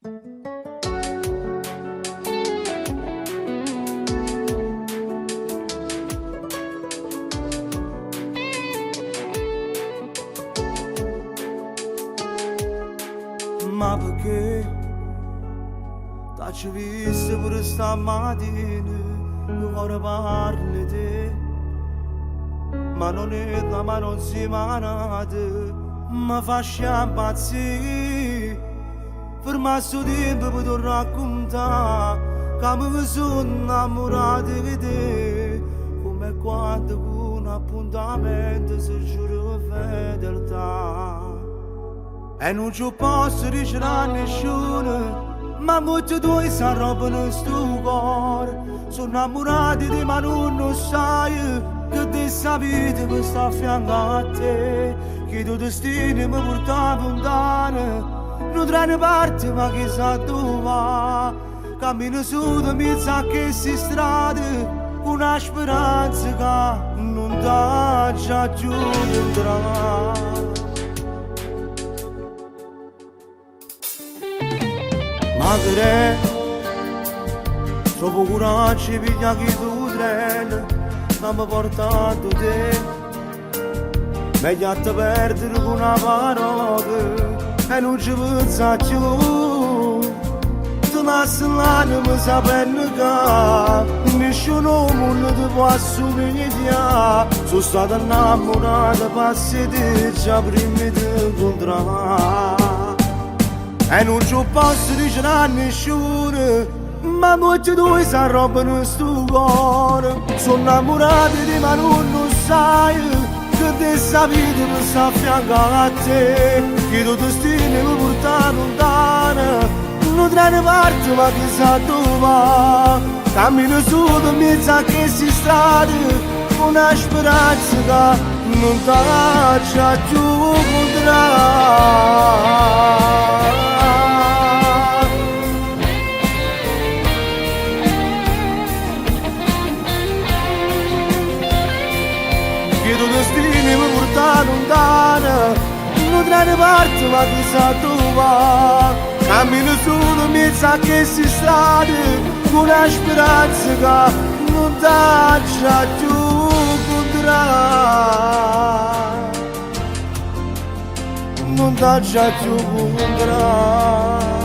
Ma perché t'hai visto pure stamattina, ora parli te, ma non è da ma non si manate, ma fasci impazzire, ferma sto tempo per ti raccontare, che mi sono innamorato di te, come quando con un appuntamento si giura fedeltà. E non ci posso dire a nessuno, ma molti tuoi si rompano sto cuore. Sono innamorati di ma non lo sai, che ti sapete che sta a fianco a te. Che il tuo destino mi porta lontano, non tra parte ma chissà dove va. Cammino su da mezzo a queste strade, una speranza che non dà già più entrare. Magre, troppo coraggio piglia che tu treno, ma mi portato te. Meglio a te perdere con una parola e non ci pensa più. Tu lasci l'anima sapendo che nessuno mondo ti può assomigliare. Sono stato innamorato passateggia prima di incontrare. E non ci posso dire a nessuno, ma molti tuoi si arrobbano sto cuore. Sono innamorati di ma non lo sai, che ti sapete che sta a fianco a te. Che il tuo destino mi porta lontano, non tra ne parte ma chissà dove va. Cammino su da mezzo a queste strade, una speranza che non ti lascia più incontrare. Che tu destini mi porta lontano, non tra ne parte ma chissà dove va. Cammino solo in mezzo a queste strade, con la speranza che non ti lascia più incontrare, non ti lascia più incontrare.